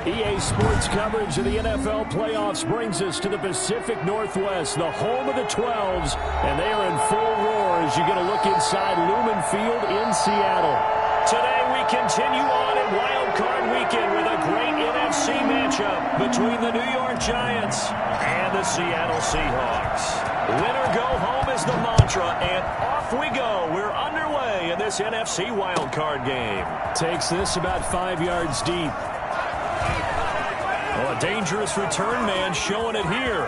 EA Sports coverage of the NFL playoffs brings us to the Pacific Northwest, the home of the 12s, and they are in full roar as you get a look inside Lumen Field in Seattle. Today we continue on in Wild Card Weekend with a great NFC matchup between the New York Giants and the Seattle Seahawks. Winner go home is the mantra, and off we go. We're underway in this NFC Wild Card game. Takes this about 5 yards deep. Oh, a dangerous return man showing it here.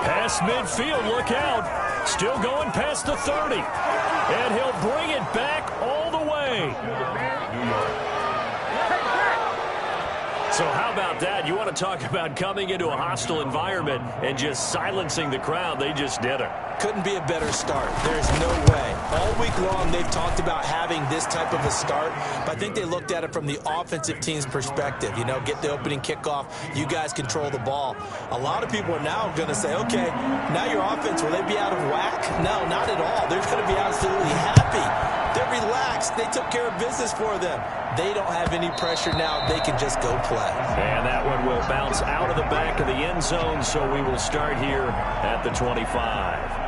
Past midfield, look out. Still going past the 30. And he'll bring it back all the way. So how about that? You want to talk about coming into a hostile environment and just silencing the crowd. They just did it. Couldn't be a better start. There's no way. All week long, they've talked about having this type of a start, but I think they looked at it from the offensive team's perspective. You know, get the opening kickoff. You guys control the ball. A lot of people are now going to say, okay, now your offense, will they be out of whack? No, not at all. They're going to be absolutely happy. They're relaxed. They took care of business for them. They don't have any pressure now. They can just go play. And that one will bounce out of the back of the end zone, so we will start here at the 25.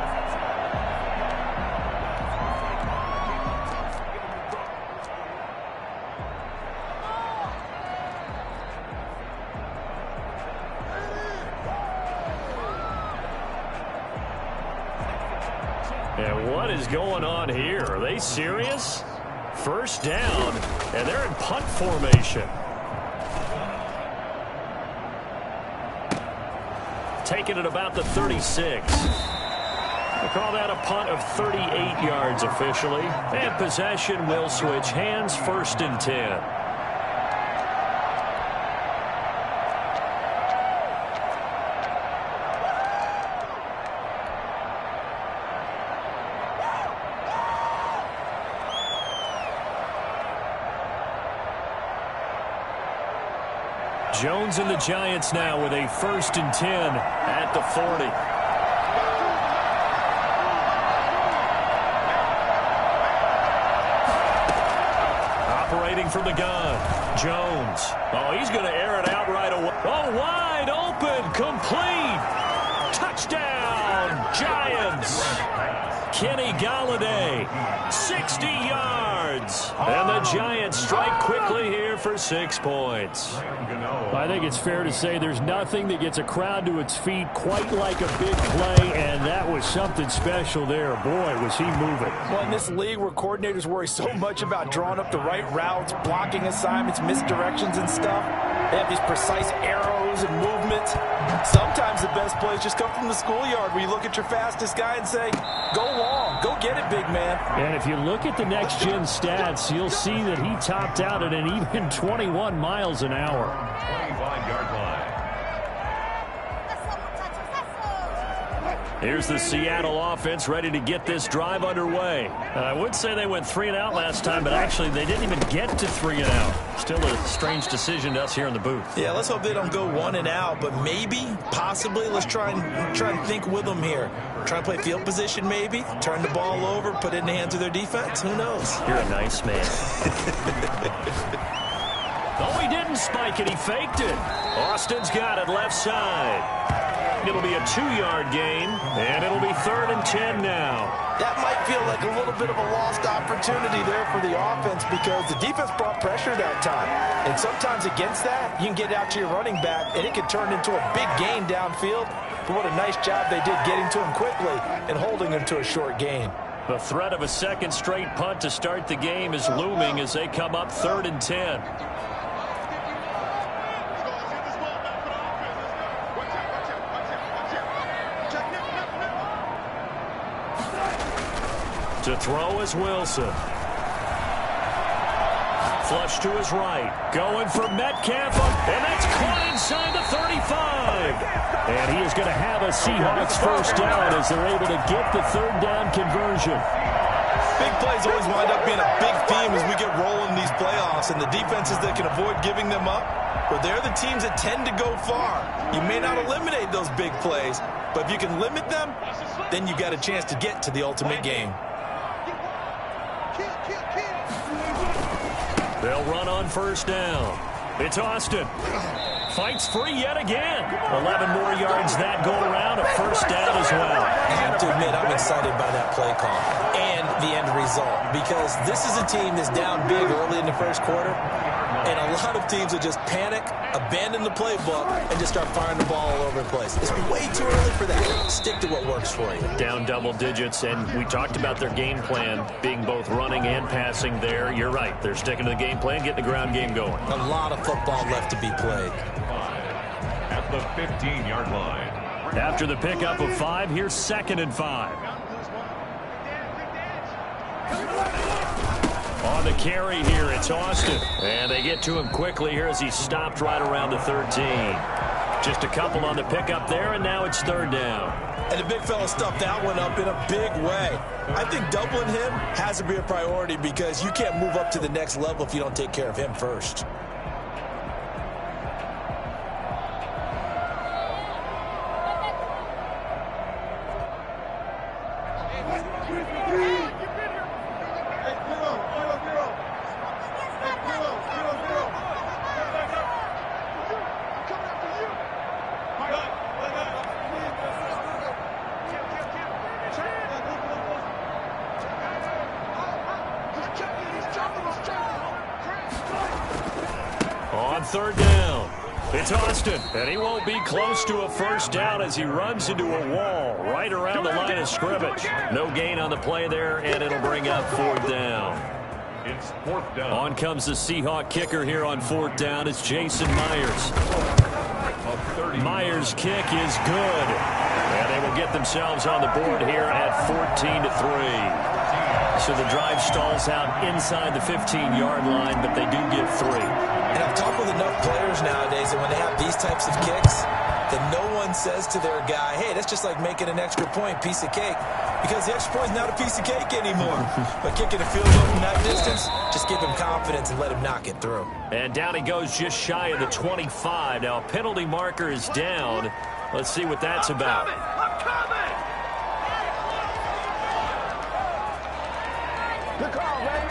And what is going on here? Are they serious? First down, and they're in punt formation. Taking it about the 36. We'll call that a punt of 38 yards officially. And possession will switch hands, 1st and 10. Jones and the Giants now with a 1st and 10 at the 40. Operating from the gun, Jones. Oh, he's going to air it out right away. Oh, wide open, complete. Touchdown, Giants. Kenny Golladay, 60 yards. And the Giants strike quickly here for 6 points. I think it's fair to say there's nothing that gets a crowd to its feet quite like a big play, and that was something special there. Boy, was he moving. Well, in this league where coordinators worry so much about drawing up the right routes, blocking assignments, misdirections and stuff, they have these precise arrows and movements. Sometimes the best plays just come from the schoolyard where you look at your fastest guy and say, go long, go get it, big man. And if you look at the next-gen stats, you'll see that he topped out at an even 21 miles an hour. 25-yard line. Here's the Seattle offense ready to get this drive underway. I would say they went 3 and out last time, but actually they didn't even get to 3 and out. Still a strange decision to us here in the booth. Yeah, let's hope they don't go 1 and out, but maybe, possibly, let's try and think with them here. Try and play field position maybe, turn the ball over, put it in the hands of their defense. Who knows? You're a nice man. Oh, he didn't spike it. He faked it. Austin's got it left side. It'll be a 2-yard gain, and it'll be 3rd and 10 now. That might feel like a little bit of a lost opportunity there for the offense because the defense brought pressure that time. And sometimes against that, you can get out to your running back, and it can turn into a big gain downfield. But what a nice job they did getting to him quickly and holding him to a short gain. The threat of a second straight punt to start the game is looming as they come up 3rd and 10. To throw is Wilson. Flush to his right. Going for Metcalf. And that's caught inside the 35. And he is going to have a Seahawks first down as they're able to get the 3rd down conversion. Big plays always wind up being a big theme as we get rolling these playoffs. And the defenses that can avoid giving them up, well, they're the teams that tend to go far. You may not eliminate those big plays, but if you can limit them, then you got a chance to get to the ultimate game. They'll run on first down. It's Austin. Fights free yet again. 11 more yards that go around. A first down as well. I have to admit, I'm excited by that play call and the end result, because this is a team that's down big early in the first quarter, and a lot of teams will just panic, abandon the playbook, and just start firing the ball all over the place. It's way too early for that. Stick to what works for you. Down double digits, and we talked about their game plan being both running and passing there. You're right. They're sticking to the game plan, getting the ground game going. A lot of football left to be played. At the 15-yard line. After the pickup of 5, here's 2nd and 5. On the carry here, it's Austin. And they get to him quickly here as he stopped right around the 13. Just a couple on the pickup there, and now it's 3rd down. And the big fella stuffed that one up in a big way. I think doubling him has to be a priority, because you can't move up to the next level if you don't take care of him first. On 3rd down, it's Austin, and he won't be close to a first down as he runs into a wall right around the line of scrimmage. No gain on the play there, and it'll bring up 4th down. It's 4th down. On comes the Seahawk kicker here on 4th down. It's Jason Myers. Myers' kick is good, and they will get themselves on the board here at 14-3. So the drive stalls out inside the 15-yard line, but they do get 3. And I've talked with enough players nowadays that when they have these types of kicks, that no one says to their guy, hey, that's just like making an extra point, piece of cake. Because the extra point is not a piece of cake anymore. But kicking a field goal from that distance, just give him confidence and let him knock it through. And down he goes just shy of the 25. Now a penalty marker is down. Let's see what that's about. I'm coming! Good call, man.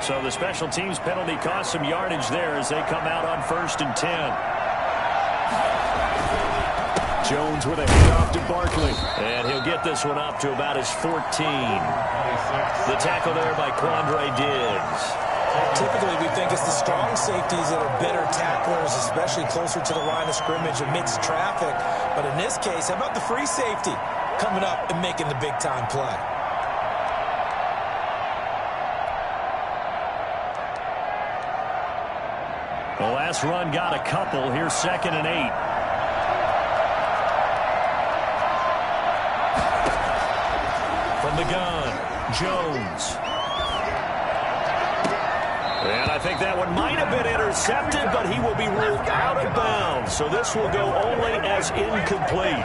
So the special teams penalty cost some yardage there as they come out on 1st and 10. Jones with a handoff to Barkley. And he'll get this one up to about his 14. The tackle there by Quandre Diggs. Typically, we think it's the strong safeties that are better tacklers, especially closer to the line of scrimmage amidst traffic. But in this case, how about the free safety coming up and making the big-time play? The last run got a couple. Here's 2nd and 8. From the gun, Jones. And I think that one might have been intercepted, but he will be ruled out of bounds. So this will go only as incomplete.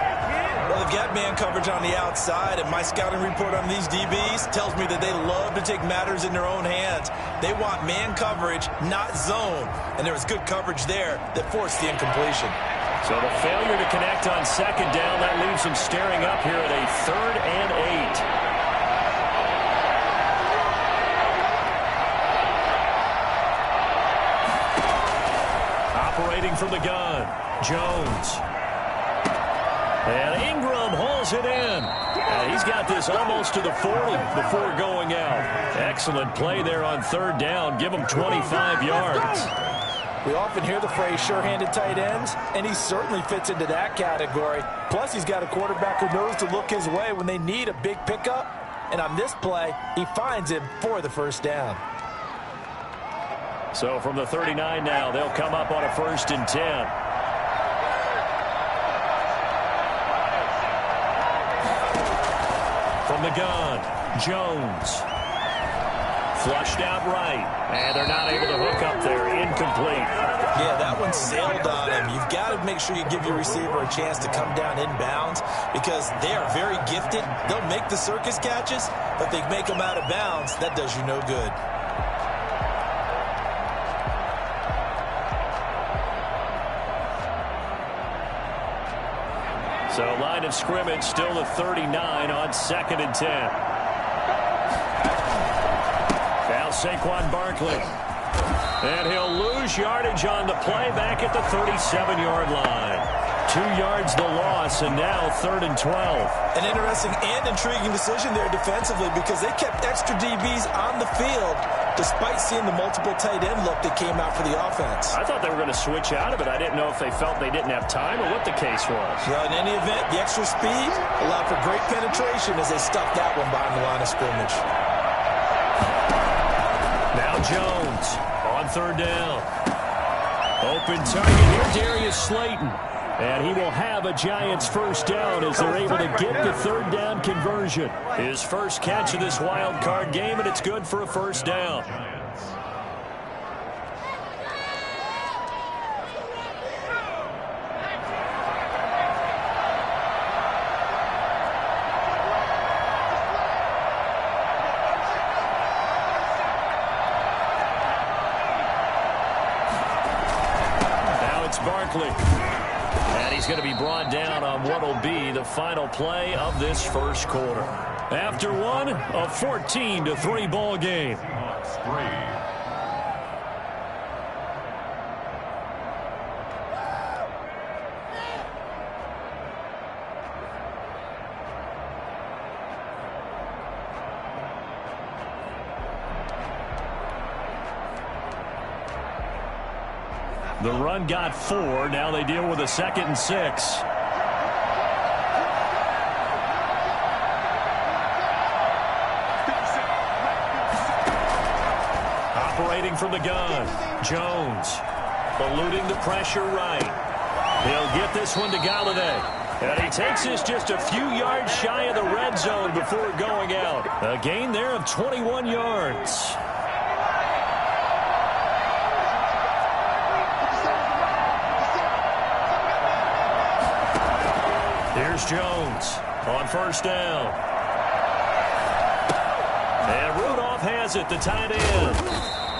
Well, they've got man coverage on the outside, and my scouting report on these DBs tells me that they love to take matters in their own hands. They want man coverage, not zone. And there was good coverage there that forced the incompletion. So the failure to connect on 2nd down, that leaves him staring up here at a 3rd and 8. Operating from the gun, Jones. And Ingram hauls it in. And he's got this almost to the 40 before going out. Excellent play there on 3rd down. Give him 25 yards. We often hear the phrase sure-handed tight ends, and he certainly fits into that category. Plus, he's got a quarterback who knows to look his way when they need a big pickup. And on this play, he finds him for the first down. So from the 39 now, they'll come up on a 1st and 10. From the gun, Jones. Flushed out right, and they're not able to hook up there. Incomplete. Yeah, that one sailed on him. You've got to make sure you give your receiver a chance to come down inbounds, because they are very gifted. They'll make the circus catches, but they make them out of bounds. That does you no good. So line of scrimmage still the 39 on 2nd and 10. Now Saquon Barkley. And he'll lose yardage on the play back at the 37-yard line. 2 yards the loss, and now 3rd and 12. An interesting and intriguing decision there defensively because they kept extra DBs on the field despite seeing the multiple tight end look that came out for the offense. I thought they were going to switch out of it. I didn't know if they felt they didn't have time or what the case was. Well, in any event, the extra speed allowed for great penetration as they stuffed that one behind the line of scrimmage. Now Jones on 3rd down. Open target here, Darius Slayton. And he will have a Giants first down as they're able to get the 3rd down conversion. His first catch of this wild card game, and it's good for a first down. Now it's Barkley. And he's going to be brought down on what will be the final play of this first quarter. After one, a 14-3 ball game. The run got 4. Now they deal with a 2nd and 6. Operating from the gun. Jones eluding the pressure right. He'll get this one to Galladay. And he takes this just a few yards shy of the red zone before going out. A gain there of 21 yards. Here's Jones on 1st down. And Rudolph has it, the tight end.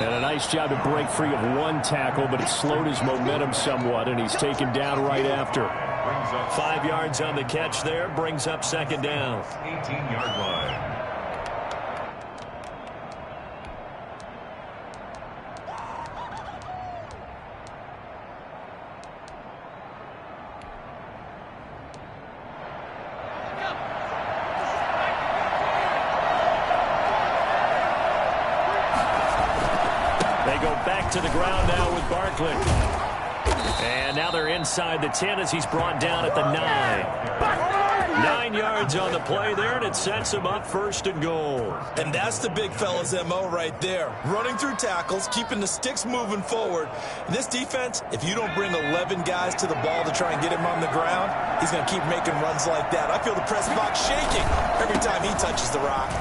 And a nice job to break free of one tackle, but it slowed his momentum somewhat, and he's taken down right after. 5 yards on the catch there, brings up 2nd down. 18-yard line. To the ground now with Barkley. And now they're inside the 10 as he's brought down at the 9. 9 yards on the play there, and it sets him up 1st and goal. And that's the big fella's MO right there. Running through tackles, keeping the sticks moving forward. This defense, if you don't bring 11 guys to the ball to try and get him on the ground, he's going to keep making runs like that. I feel the press box shaking every time he touches the rock.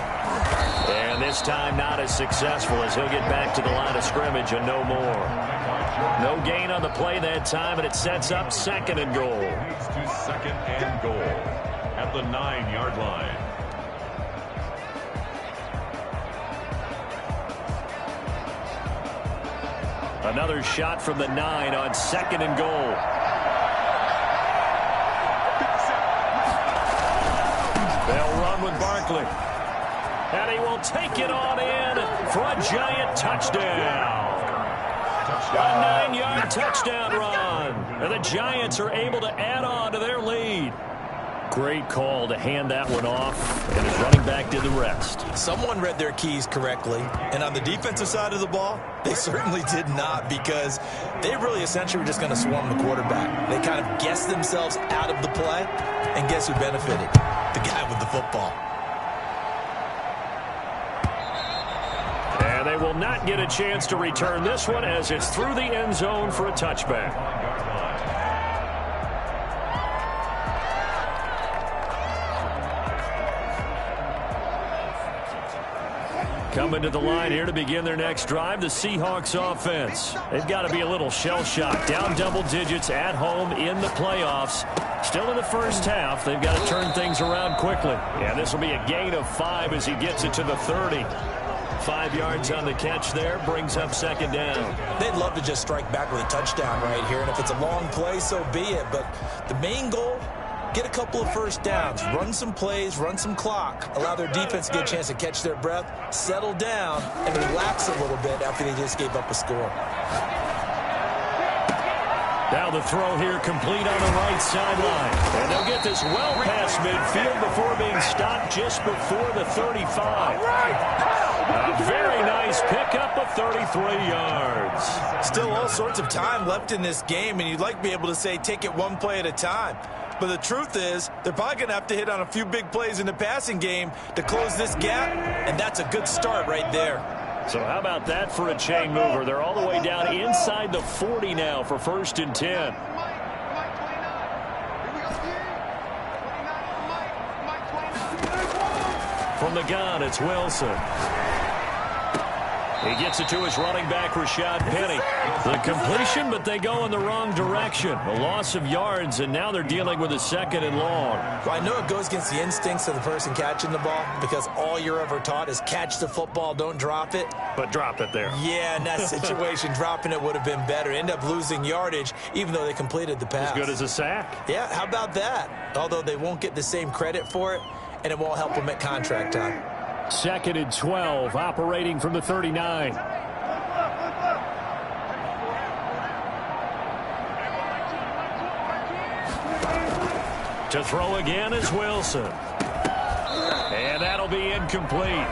And this time not as successful as he'll get back to the line of scrimmage and no more. No gain on the play that time, and it sets up 2nd and goal. Leads to 2nd and goal at the 9-yard line. Another shot from the 9 on 2nd and goal. They'll run with Barkley. And he will take it on in for a Giant touchdown. A 9-yard touchdown run. And the Giants are able to add on to their lead. Great call to hand that one off, and his running back did the rest. Someone read their keys correctly, and on the defensive side of the ball, they certainly did not, because they really essentially were just going to swarm the quarterback. They kind of guessed themselves out of the play, and guess who benefited? The guy with the football. And they will not get a chance to return this one as it's through the end zone for a touchback. Coming to the line here to begin their next drive, the Seahawks offense. They've got to be a little shell-shocked. Down double digits at home in the playoffs. Still in the first half. They've got to turn things around quickly. Yeah, this will be a gain of 5 as he gets it to the 30. 5 yards on the catch there, brings up 2nd down. They'd love to just strike back with a touchdown right here, and if it's a long play, so be it. But the main goal, get a couple of first downs, run some plays, run some clock, allow their defense to get a chance to catch their breath, settle down, and relax a little bit after they just gave up a score. Now the throw here complete on the right sideline. And they'll get this well past midfield before being stopped just before the 35. A very nice pickup of 33 yards. Still all sorts of time left in this game, and you'd like to be able to say take it one play at a time. But the truth is, they're probably going to have to hit on a few big plays in the passing game to close this gap, and that's a good start right there. So how about that for a chain mover? They're all the way down inside the 40 now for 1st and 10. From the gun, it's Wilson. He gets it to his running back, Rashad Penny. The completion, but they go in the wrong direction. A loss of yards, and now they're dealing with a 2nd and long. Well, I know it goes against the instincts of the person catching the ball because all you're ever taught is catch the football, don't drop it. But drop it there. Yeah, in that situation, dropping it would have been better. End up losing yardage, even though they completed the pass. As good as a sack. Yeah, how about that? Although they won't get the same credit for it, and it won't help them at contract time. 2nd and 12, operating from the 39. To throw again is Wilson. And that'll be incomplete.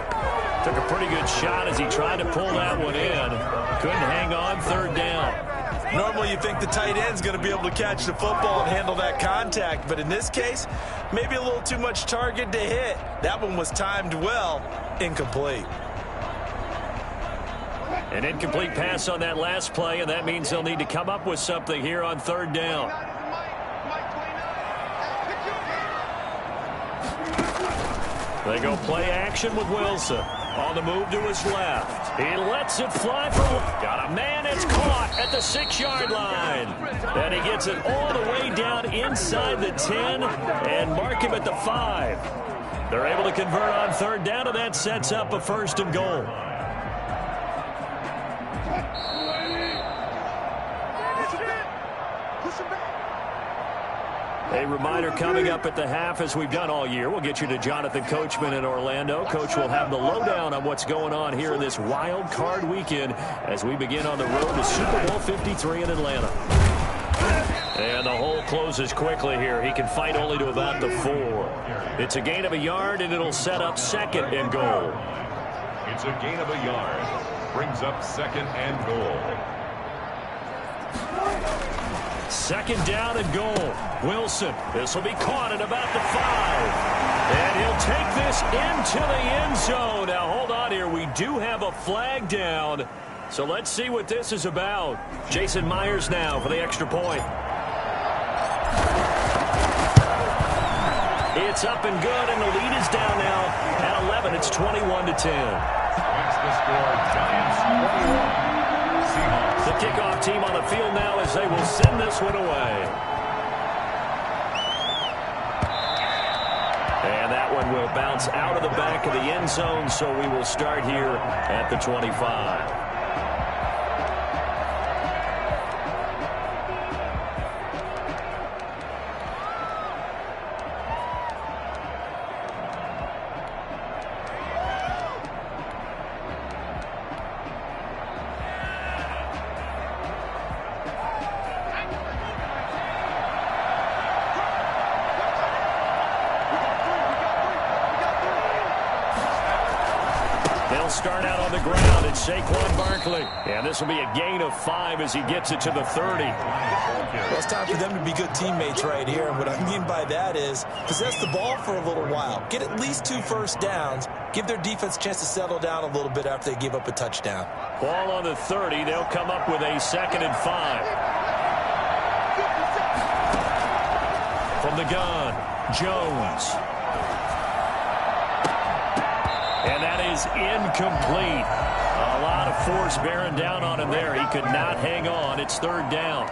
Took a pretty good shot as he tried to pull that one in. Couldn't hang on, 3rd down. Normally you think the tight end's going to be able to catch the football and handle that contact, but in this case, maybe a little too much target to hit. That one was timed well, incomplete. An incomplete pass on that last play, and that means they'll need to come up with something here on 3rd down. They go play action with Wilson. On the move to his left. He lets it fly for... Got a man. It's caught at the 6-yard line. And he gets it all the way down inside the 10 and mark him at the 5. They're able to convert on 3rd down, and that sets up a 1st and goal. A reminder coming up at the half, as we've done all year. We'll get you to Jonathan Coachman in Orlando. Coach will have the lowdown on what's going on here in this wild card weekend as we begin on the road to Super Bowl 53 in Atlanta. And the hole closes quickly here. He can fight only to about the 4. It's a gain of a yard, and it'll set up 2nd and goal. It's a gain of a yard. Brings up 2nd and goal. 2nd down and goal. Wilson, this will be caught at about the 5. And he'll take this into the end zone. Now, hold on here. We do have a flag down. So let's see what this is about. Jason Myers now for the extra point. It's up and good, and the lead is down now at 11. It's 21-10. That's the score. Giants 21. The kickoff team on the field now as they will send this one away. And that one will bounce out of the back of the end zone, so we will start here at the 25. Start out on the ground. It's Saquon Barkley. And this will be a gain of 5 as he gets it to the 30. Well, it's time for them to be good teammates right here. And what I mean by that is possess the ball for a little while. Get at least 2 first downs. Give their defense a chance to settle down a little bit after they give up a touchdown. Ball on the 30. They'll come up with a 2nd and 5. From the gun, Jones. And that is incomplete. A lot of force bearing down on him there. He could not hang on. It's 3rd down.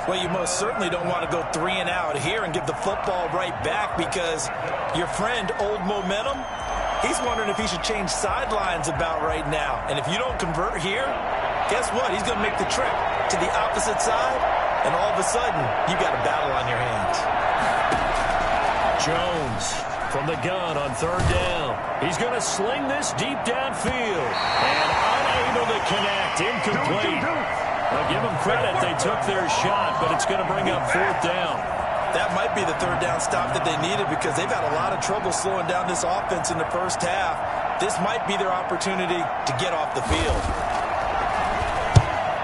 Well, you most certainly don't want to go 3 and out here and give the football right back because your friend, Old Momentum, he's wondering if he should change sidelines about right now. And if you don't convert here, guess what? He's going to make the trip to the opposite side, and all of a sudden, you got a battle on your hands. Jones from the gun on third down. He's going to sling this deep downfield. And unable to connect. Incomplete. I'll give them credit. They took their shot, but it's going to bring up fourth down. That might be the third down stop that they needed because they've had a lot of trouble slowing down this offense in the first half. This might be their opportunity to get off the field.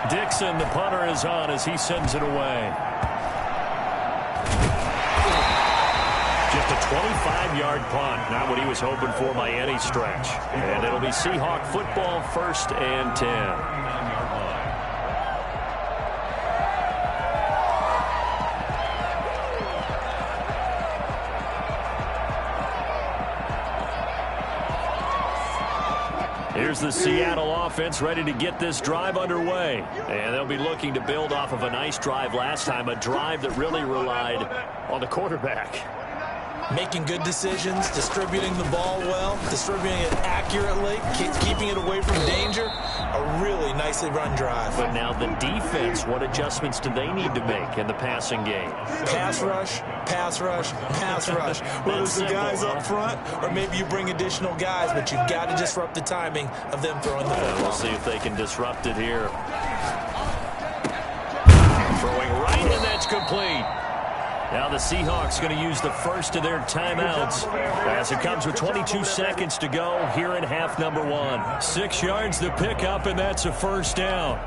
Dixon, the punter, is on as he sends it away. Just a 25-yard punt. Not what he was hoping for by any stretch. And it'll be Seahawk football, 1st and 10. Here's the Seattle offense ready to get this drive underway. And they'll be looking to build off of a nice drive last time, a drive that really relied on the quarterback. Making good decisions, distributing the ball well, distributing it accurately, keeping it away from danger. A really nicely run drive. But now the defense, what adjustments do they need to make in the passing game? Pass rush, pass rush, pass rush. Whether it's the guys up front or maybe you bring additional guys, but you've got to disrupt the timing of them throwing the football. We'll see if they can disrupt it here. Throwing right, and that's complete. Now the Seahawks going to use the first of their timeouts as it comes with 22 seconds to go here in half number 1. 6 yards to pick up, and that's a first down.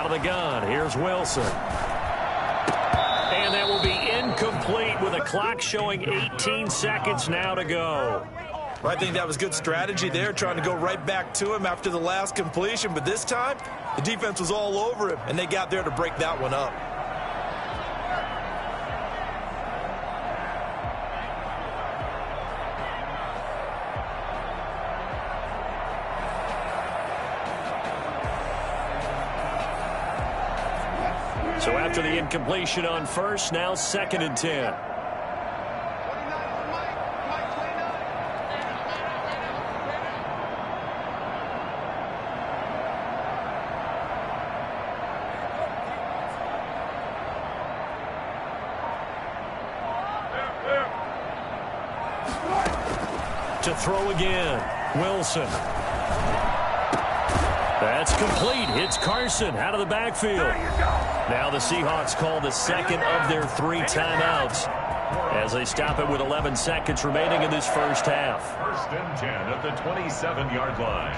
The gun. Here's Wilson. And that will be incomplete with a clock showing 18 seconds now to go. Well, I think that was good strategy there, trying to go right back to him after the last completion. But this time, the defense was all over him, and they got there to break that one up. So after the incompletion on first, now 2nd and 10. To throw again, Wilson. That's complete. It's Carson out of the backfield. Now the Seahawks call the second of their 3 timeouts as they stop it with 11 seconds remaining in this first half. 1st and 10 at the 27-yard line.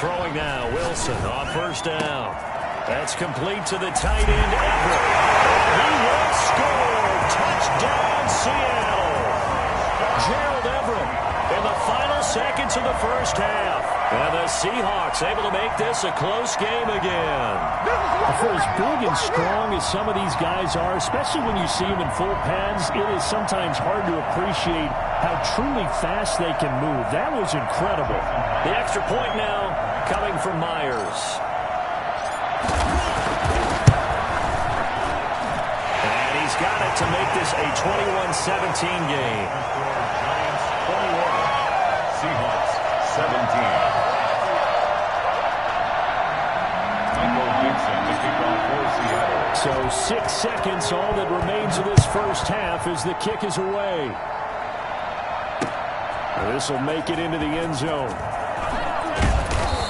Throwing now, Wilson on first down. That's complete to the tight end, Everett. He will score. Touchdown, Seattle. Gerald Everett in the final seconds of the first half. And the Seahawks able to make this a close game again. For as big and strong as some of these guys are, especially when you see them in full pads, it is sometimes hard to appreciate how truly fast they can move. That was incredible. The extra point now coming from Myers. And he's got it to make this a 21-17 game. Giants 21, Seahawks 17. Michael Dixon to kick off for Seattle. So 6 seconds, all that remains of this first half as the kick is away. This will make it into the end zone.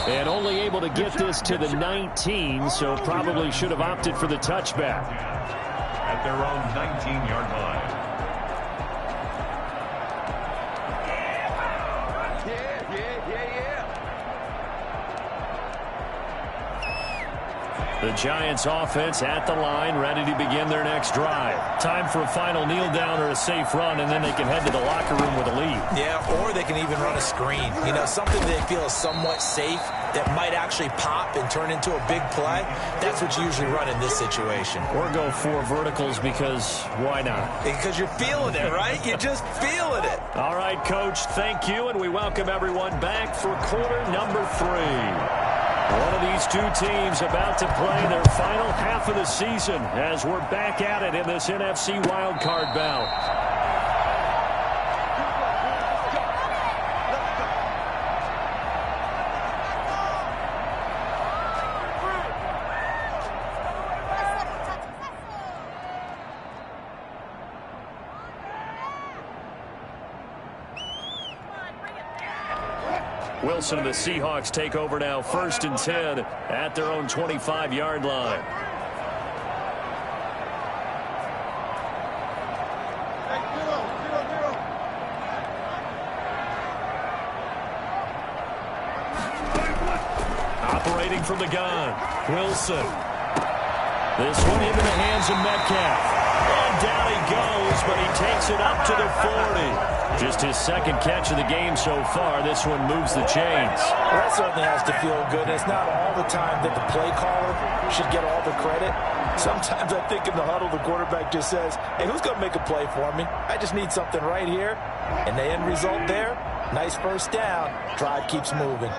And only able to get this to the 19, so probably should have opted for the touchback. At their own 19-yard line. The Giants offense at the line, ready to begin their next drive. Time for a final kneel down or a safe run, and then they can head to the locker room with a lead. Yeah, or they can even run a screen. You know, something they feel is somewhat safe that might actually pop and turn into a big play. That's what you usually run in this situation. Or go 4 verticals because why not? Because you're feeling it, right? You're just feeling it. All right, Coach, thank you, and we welcome everyone back for quarter number 3. One of these two teams about to play their final half of the season as we're back at it in this NFC wildcard bout. Wilson and the Seahawks take over now, 1st and 10 at their own 25-yard line. Operating from the gun, Wilson. This one into the hands of Metcalf. And down he goes, but he takes it up to the 40. Just his 2nd catch of the game so far. This one moves the chains. Well, that certainly has to feel good. It's not all the time that the play caller should get all the credit. Sometimes I think in the huddle, the quarterback just says, hey, who's going to make a play for me? I just need something right here. And the end result there, nice first down. Drive keeps moving.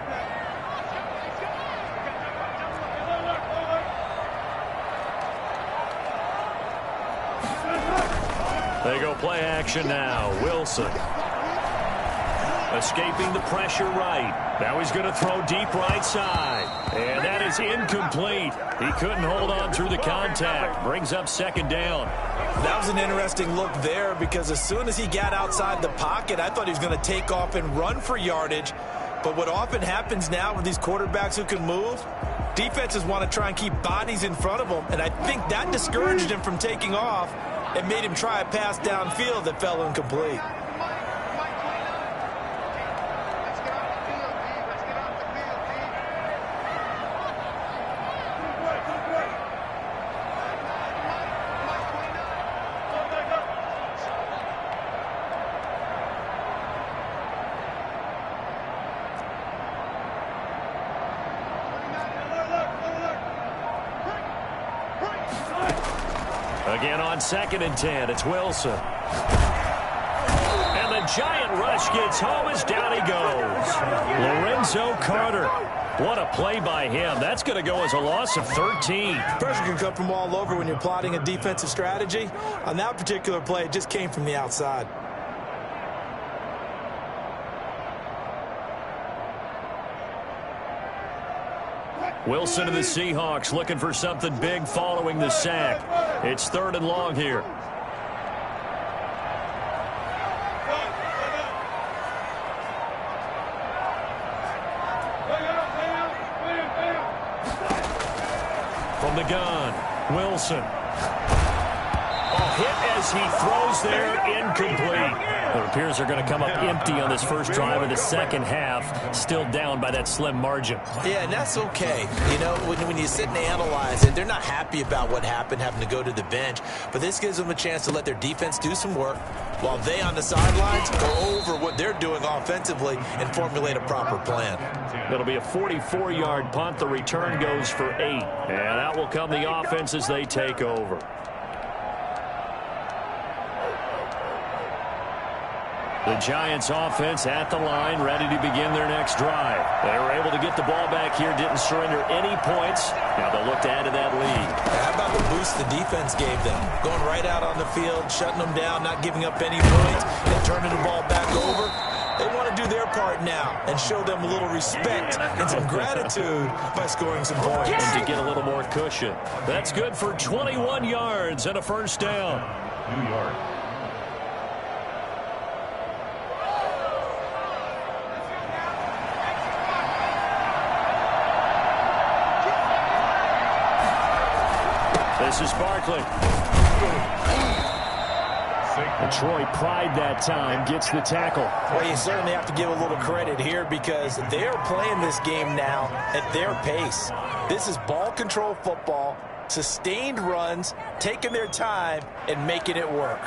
They go play action now. Wilson. Escaping the pressure right. Now he's going to throw deep right side. And that is incomplete. He couldn't hold on through the contact. Brings up 2nd down. That was an interesting look there because as soon as he got outside the pocket, I thought he was going to take off and run for yardage. But what often happens now with these quarterbacks who can move, defenses want to try and keep bodies in front of them. And I think that discouraged him from taking off and made him try a pass downfield that fell incomplete. Again on 2nd and 10, it's Wilson. And the giant rush gets home as down he goes. Lorenzo Carter. What a play by him. That's going to go as a loss of 13. Pressure can come from all over when you're plotting a defensive strategy. On that particular play, it just came from the outside. Wilson and the Seahawks looking for something big following the sack. It's 3rd and long here. From the gun, Wilson. Hit as he throws there, incomplete. It appears they're going to come up empty on this first drive of the 2nd half, still down by that slim margin. Yeah, and that's okay. You know, when you sit and analyze it, they're not happy about what happened, having to go to the bench, but this gives them a chance to let their defense do some work while they on the sidelines go over what they're doing offensively and formulate a proper plan. It'll be a 44-yard punt. The return goes for 8, and out will come the offense as they take over. The Giants offense at the line, ready to begin their next drive. They were able to get the ball back here, didn't surrender any points. Now they'll look to add to that lead. How about the boost the defense gave them? Going right out on the field, shutting them down, not giving up any points, and turning the ball back over. They want to do their part now and show them a little respect and some gratitude by scoring some points. And to get a little more cushion. That's good for 21 yards and a first down. New York. This is Barkley. And Troy Pride that time gets the tackle. Well, you certainly have to give a little credit here because they are playing this game now at their pace. This is ball control football, sustained runs, taking their time, and making it work.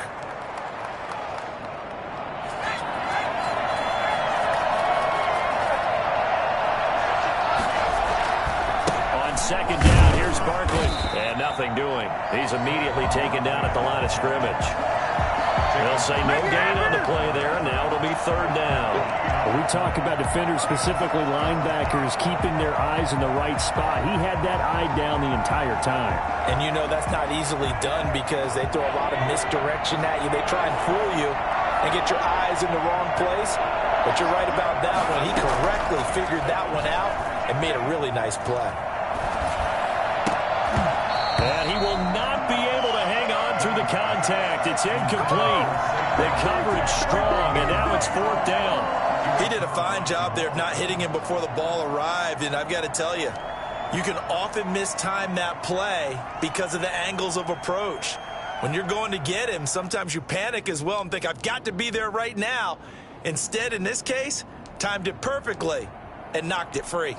On second down, here's Barkley. And nothing doing. He's immediately taken down at the line of scrimmage. They'll say no gain on the play there, and now it'll be third down. We talk about defenders, specifically linebackers, keeping their eyes in the right spot. He had that eye down the entire time. And you know that's not easily done because they throw a lot of misdirection at you. They try and fool you and get your eyes in the wrong place. But you're right about that one. He correctly figured that one out and made a really nice play. And he will not be able to hang on through the contact. It's incomplete. The coverage strong, and now it's fourth down. He did a fine job there of not hitting him before the ball arrived, and I've got to tell you, you can often mistime that play because of the angles of approach. When you're going to get him, sometimes you panic as well and think, I've got to be there right now. Instead, in this case, timed it perfectly and knocked it free.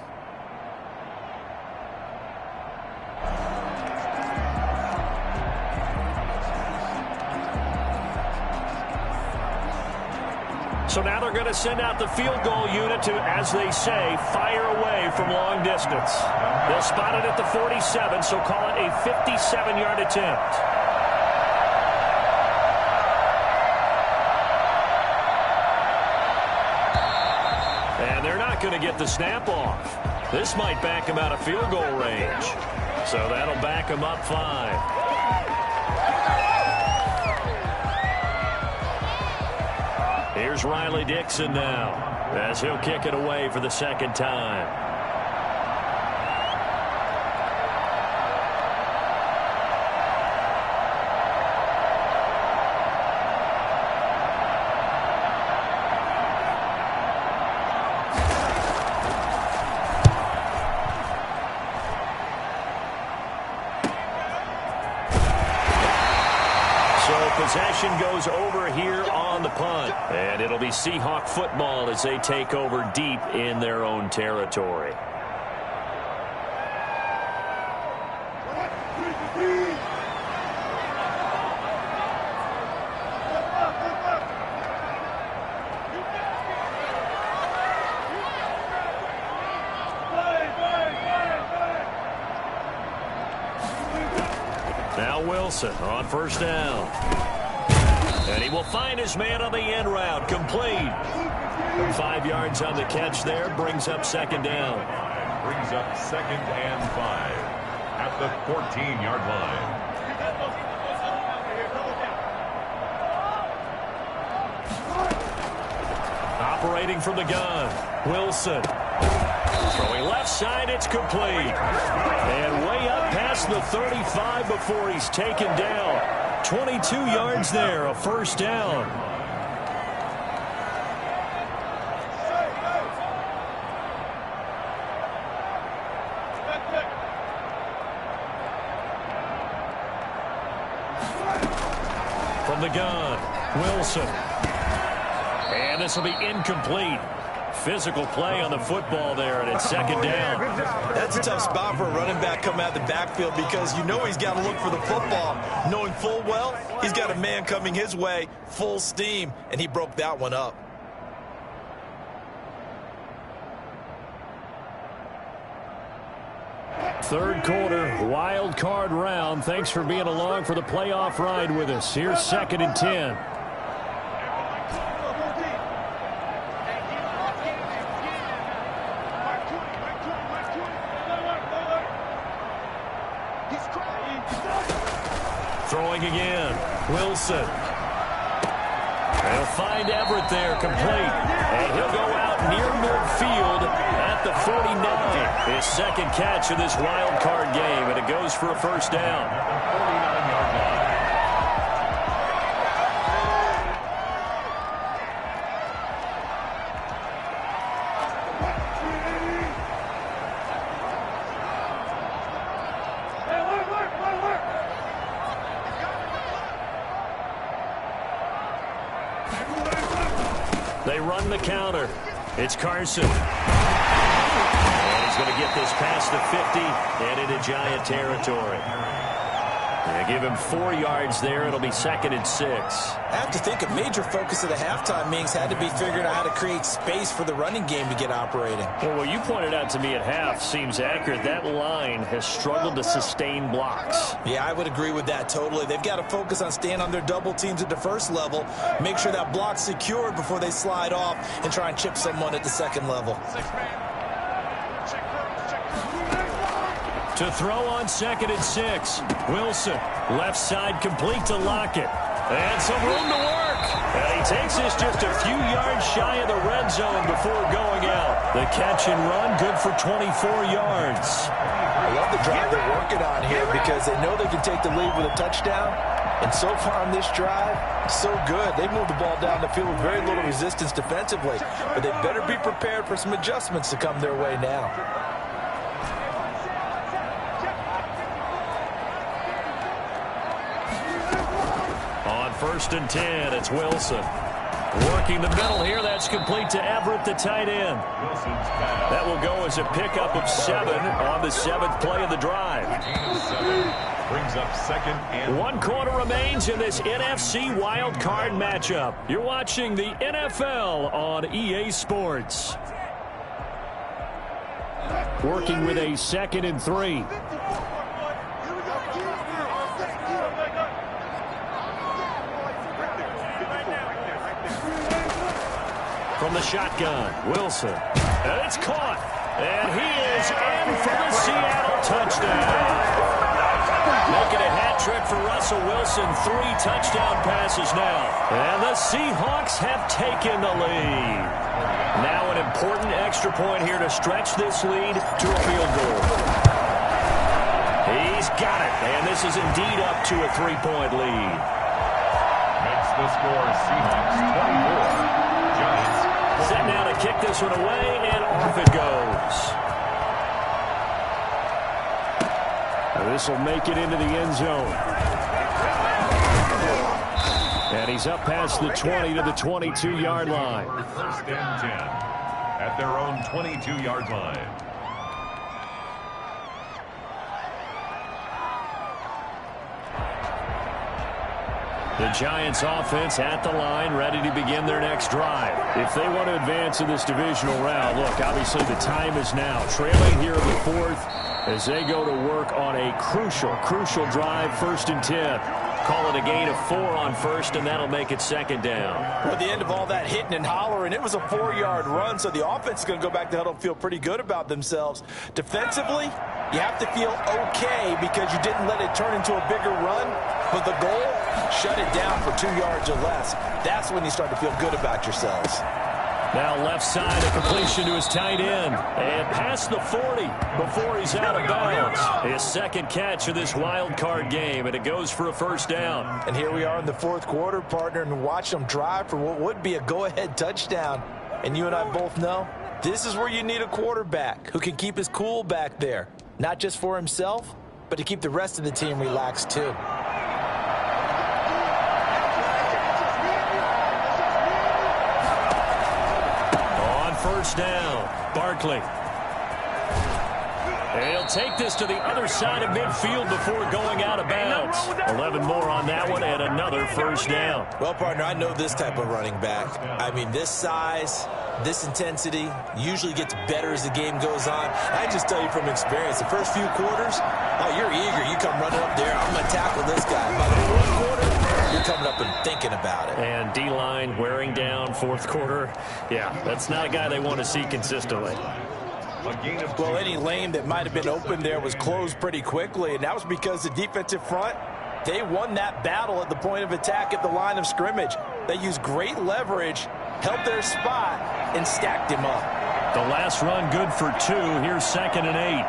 So now they're going to send out the field goal unit to, as they say, fire away from long distance. They'll spot it at the 47, so call it a 57-yard attempt. And they're not going to get the snap off. This might back him out of field goal range. So that'll back him up 5. Here's Riley Dixon now, as he'll kick it away for the second time. Possession goes over here on the punt. And it'll be Seahawk football as they take over deep in their own territory. Now Wilson on first down. And he will find his man on the end route. Complete. 5 yards on the catch there. Brings up second down. Brings up 2nd and 5 at the 14-yard line. Operating from the gun. Wilson. Throwing left side. It's complete. And way up past the 35 before he's taken down. 22 yards there, a first down. From the gun, Wilson. And this will be incomplete. Physical play on the football there, and it's second down. That's a tough spot for a running back coming out of the backfield because you know he's got to look for the football, knowing full well he's got a man coming his way full steam, and he broke that one up. Third quarter, wild card round. Thanks for being along for the playoff ride with us. Here's 2nd and 10. Throwing again. Wilson. They'll find Everett there, complete. And he'll go out near midfield at the 49. His second catch of this wild card game, and it goes for a first down. 49-yard line. They run the counter. It's Carson. And he's going to get this past the 50 and into Giant territory. They give him 4 yards there. It'll be 2nd and 6. I have to think a major focus of the halftime meetings had to be figuring out how to create space for the running game to get operating. Well, what you pointed out to me at half seems accurate. That line has struggled to sustain blocks. Yeah, I would agree with that totally. They've got to focus on staying on their double teams at the first level, make sure that block's secured before they slide off and try and chip someone at the second level. To throw on 2nd and 6. Wilson, left side complete to Lockett. And some room to work. And he takes this just a few yards shy of the red zone before going out. The catch and run, good for 24 yards. I love the drive they're working on here because they know they can take the lead with a touchdown. And so far on this drive, so good. They've moved the ball down the field with very little resistance defensively. But they better be prepared for some adjustments to come their way now. On 1st and 10, it's Wilson. Working the middle here, that's complete to Everett, the tight end. That will go as a pickup of 7 on the 7th play of the drive. Brings up 2nd and 1 quarter remains in this NFC wild card matchup. You're watching the NFL on EA Sports. Working with a 2nd and 3. From the shotgun, Wilson. And it's caught. And he is in for the Seattle touchdown. Making a hat trick for Russell Wilson. 3 touchdown passes now. And the Seahawks have taken the lead. Now an important extra point here to stretch this lead to a field goal. He's got it. And this is indeed up to a 3-point lead. makes the score Seahawks 24. Giants. Set now to kick this one away, and off it goes. This will make it into the end zone. And he's up past the 20 to the 22-yard line. 1st and 10 at their own 22-yard line. The Giants offense at the line, ready to begin their next drive. If they want to advance in this divisional round, look, obviously the time is now. Trailing here in the 4th as they go to work on a crucial drive, 1st and 10. Call it a gain of 4 on 1st, and that'll make it 2nd down. At the end of all that hitting and hollering, it was a 4-yard run, so the offense is going to go back to huddle and feel pretty good about themselves. Defensively, you have to feel okay because you didn't let it turn into a bigger run, but the goal, shut it down for 2 yards or less. That's when you start to feel good about yourselves. Now left side, a completion to his tight end. And past the 40 before he's out of bounds. His second catch of this wild card game, and it goes for a 1st down. And here we are in the 4th quarter, partner, and watch them drive for what would be a go-ahead touchdown. And you and I both know this is where you need a quarterback who can keep his cool back there. Not just for himself, but to keep the rest of the team relaxed too. On 1st down, Barkley. And he'll take this to the other side of midfield before going out of bounds. 11 more on that one and another 1st down. Well, partner, I know this type of running back. I mean, this size, this intensity usually gets better as the game goes on. I just tell you from experience, the first few quarters, oh, you're eager. You come running up there, I'm going to tackle this guy. By the 4th quarter, you're coming up and thinking about it. And D-line wearing down 4th quarter. Yeah, that's not a guy they want to see consistently. Well, any lane that might have been open there was closed pretty quickly, and that was because the defensive front, they won that battle at the point of attack at the line of scrimmage. They used great leverage, held their spot, and stacked him up. The last run good for 2. Here's 2nd and 8.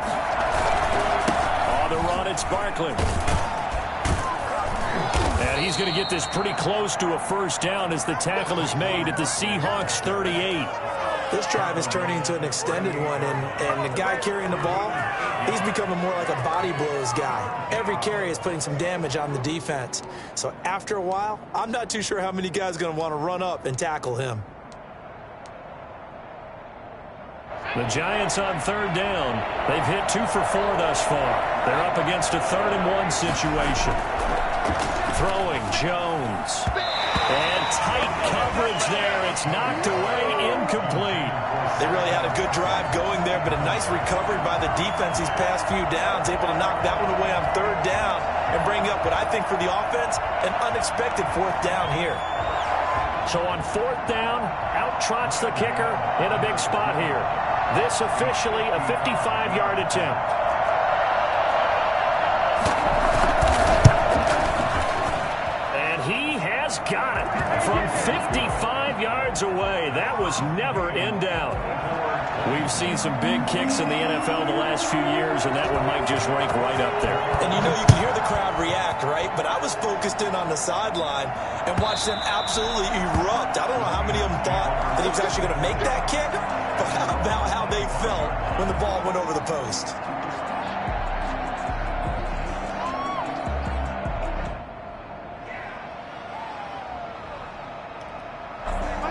On the run, it's Barkley. And he's going to get this pretty close to a first down as the tackle is made at the Seahawks 38. This drive is turning into an extended one, and the guy carrying the ball, he's becoming more like a body blows guy. Every carry is putting some damage on the defense. So after a while, I'm not too sure how many guys are going to want to run up and tackle him. The Giants on 3rd down. They've hit 2 for 4 thus far. They're up against a 3rd and 1 situation. Throwing Jones. And tight coverage there. It's knocked away, incomplete. They really had a good drive going there, but a nice recovery by the defense these past few downs, able to knock that one away on 3rd down and bring up what I think for the offense, an unexpected 4th down here. So on 4th down, out trots the kicker in a big spot here. This officially a 55-yard attempt. And he has got it from 55 yards away. That was never in doubt. We've seen some big kicks in the NFL the last few years, and that one might just rank right up there. And you know, you can hear the crowd react, right? But I was focused in on the sideline and watched them absolutely erupt. I don't know how many of them thought that he was actually going to make that kick, but how about how they felt when the ball went over the post?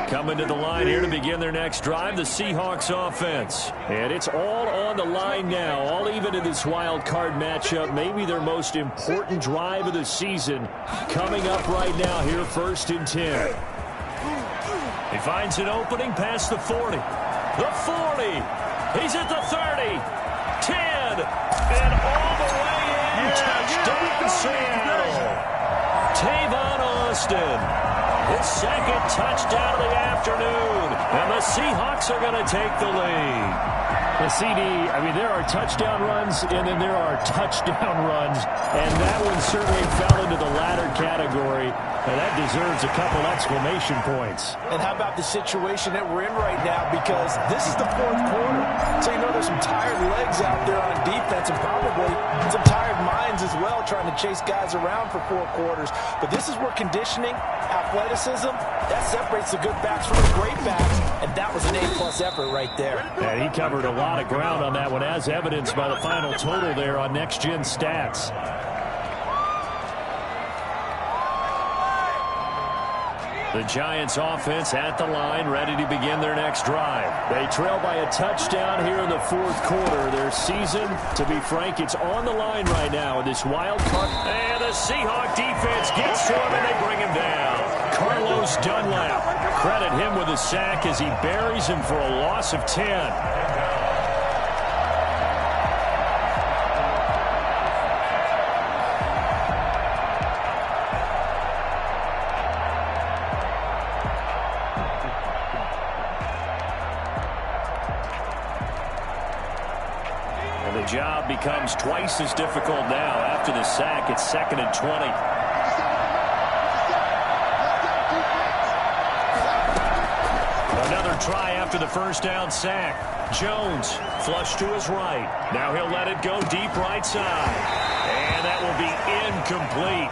Coming to the line here to begin their next drive, the Seahawks offense. And it's all on the line now, all even in this wild card matchup. Maybe their most important drive of the season coming up right now here, 1st and 10. He finds an opening past the 40. The 40. He's at the 30. 10. And all the way in. Touchdown, Seattle. Tavon Austin. His 2nd touchdown of the afternoon. And the Seahawks are going to take the lead. The CD, I mean, there are touchdown runs, and then there are touchdown runs. And that one certainly fell into the latter category. And that deserves a couple exclamation points. And how about the situation that we're in right now? Because this is the 4th quarter. So you know there's some tired legs out there on defense and probably some tired minds as well trying to chase guys around for 4 quarters. But this is where conditioning, athleticism, that separates the good backs from the great backs. And that was an A-plus effort right there. And he covered a lot of ground on that one, as evidenced by the final total there on Next Gen Stats. The Giants offense at the line, ready to begin their next drive. They trail by a touchdown here in the 4th quarter. Their season, to be frank, it's on the line right now in this wild card. And the Seahawk defense gets to him and they bring him down. Carlos Dunlap. Credit him with a sack as he buries him for a loss of 10. The job becomes twice as difficult now. After the sack, it's 2nd and 20. Another try after the first down sack. Jones flush to his right. Now he'll let it go deep right side. And that will be incomplete.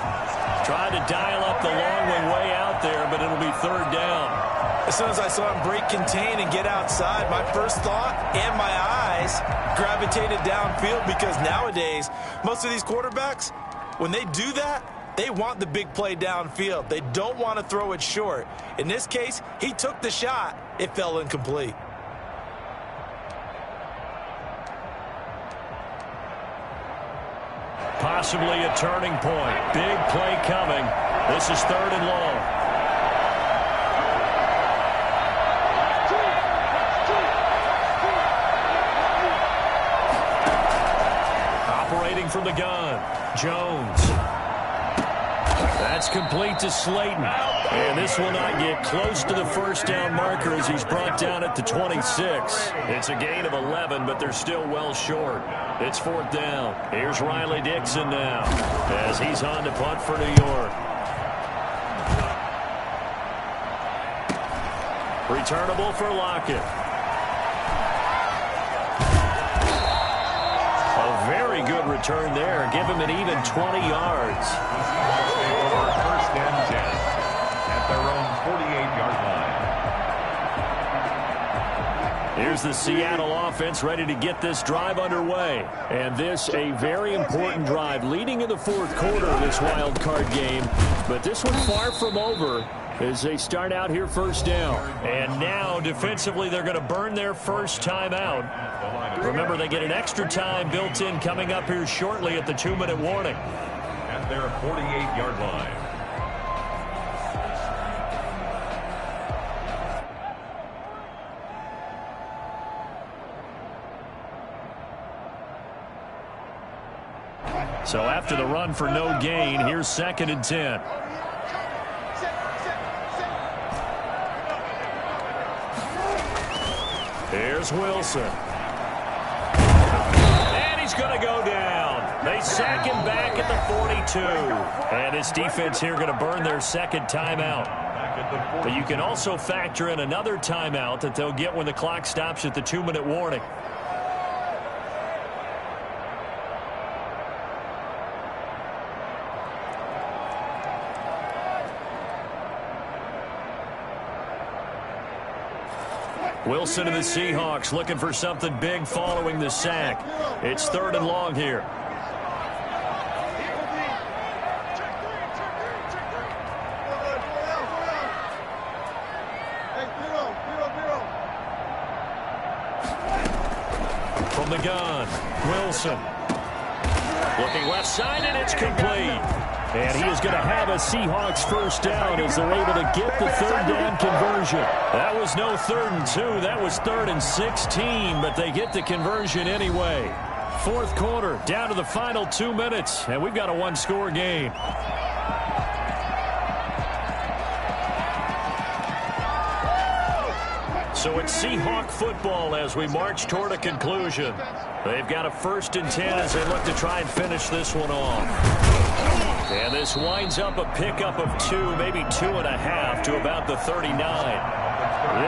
Tried to dial up the long way out there, but it'll be 3rd down. As soon as I saw him break contain and get outside, my first thought and my eyes gravitated downfield, because nowadays, most of these quarterbacks, when they do that, they want the big play downfield. They don't want to throw it short. In this case, he took the shot. It fell incomplete. Possibly a turning point. Big play coming. This is 3rd and long. From the gun, Jones. That's complete to Slayton. And this will not get close to the first down marker as he's brought down at the 26. It's a gain of 11, but they're still well short. It's 4th down. Here's Riley Dixon now as he's on to punt for New York. Returnable for Lockett. A very good return there. Give him an even 20 yards. First and 10 at their own 48-yard line. Here's the Seattle offense ready to get this drive underway. And this a very important drive leading in the fourth quarter of this wild card game. But this one far from over as they start out here first down. And now defensively they're going to burn their first time out. Remember, they get an extra time built in coming up here shortly at the 2-minute warning. At their 48-yard line. So after the run for no gain, here's 2nd and 10. Here's Wilson. And he's going to go down. They sack him back at the 42. And his defense here going to burn their second timeout. But you can also factor in another timeout that they'll get when the clock stops at the 2-minute warning. Wilson and the Seahawks looking for something big following the sack. It's 3rd and long here. From the gun, Wilson. Looking left side, and it's complete. And he is going to have a Seahawks first down as they're able to get the 3rd down conversion. That was no 3rd and 2. That was 3rd and 16, but they get the conversion anyway. Fourth quarter, down to the final 2 minutes, and we've got a one-score game. So it's Seahawk football as we march toward a conclusion. They've got a 1st and 10 as they look to try and finish this one off. And this winds up a pickup of 2, maybe 2.5 to about the 39.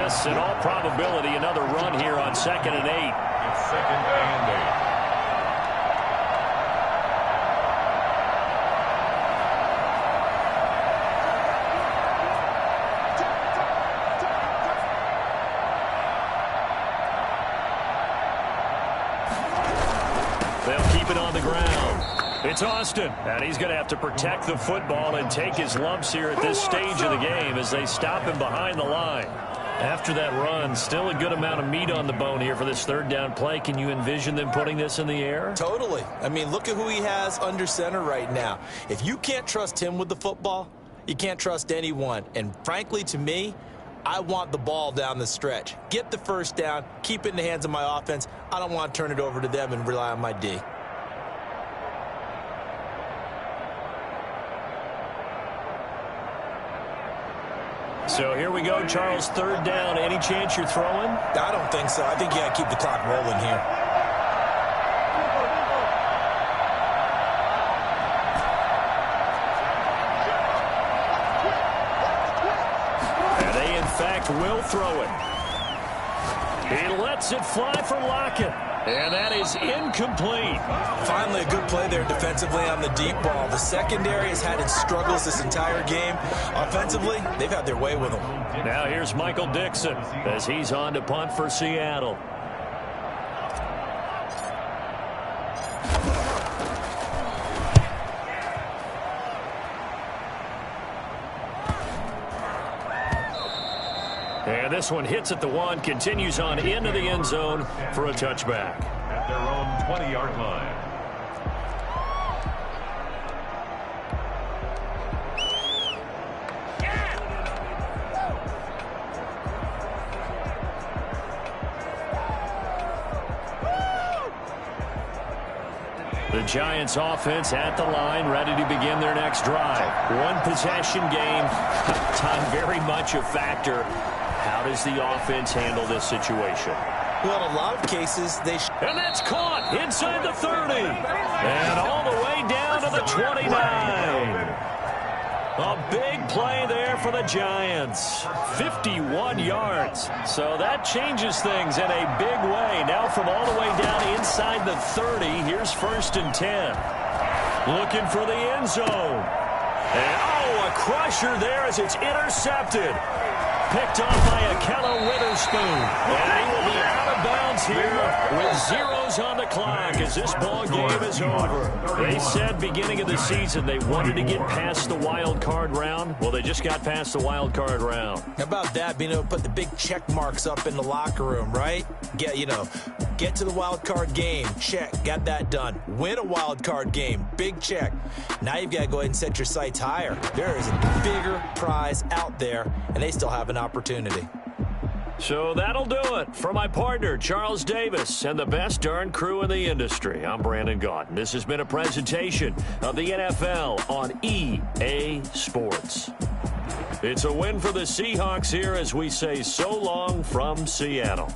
This, in all probability, another run here on 2nd and 8. It's 2nd and 8. They'll keep it on the ground. It's Austin, and he's going to have to protect the football and take his lumps here at this stage of the game as they stop him behind the line. After that run, still a good amount of meat on the bone here for this 3rd down play. Can you envision them putting this in the air? Totally. I mean, look at who he has under center right now. If you can't trust him with the football, you can't trust anyone. And frankly, to me, I want the ball down the stretch. Get the first down, keep it in the hands of my offense. I don't want to turn it over to them and rely on my D. So here we go, Charles, 3rd down. Any chance you're throwing? I don't think so. I think you got to keep the clock rolling here. And they, in fact, will throw it. He lets it fly for Lockett. And that is incomplete. Finally, a good play there defensively on the deep ball. The secondary has had its struggles this entire game. Offensively, they've had their way with them. Now here's Michael Dixon as he's on to punt for Seattle. And this one hits at the 1, continues on into the end zone for a touchback. At their own 20-yard line. The Giants offense at the line, ready to begin their next drive. One possession game, time very much a factor. How does the offense handle this situation? Well, in a lot of cases, and that's caught inside the 30. And all the way down to the 29. A big play there for the Giants. 51 yards. So that changes things in a big way. Now from all the way down inside the 30, here's 1st and 10. Looking for the end zone. And, a crusher there as it's intercepted. Picked off by Ahkello Witherspoon. And he will be out of bounds here with zeros on the clock as this ball game is over. They said beginning of the season they wanted to get past the wild card round. Well, they just got past the wild card round. How about that, being able to put the big check marks up in the locker room, right? Get to the wild card game. Check. Got that done. Win a wild card game. Big check. Now you've got to go ahead and set your sights higher. There is a bigger prize out there, and they still have an opportunity. So that'll do it. For my partner, Charles Davis, and the best darn crew in the industry, I'm Brandon Gaudin. This has been a presentation of the NFL on EA Sports. It's a win for the Seahawks here as we say so long from Seattle.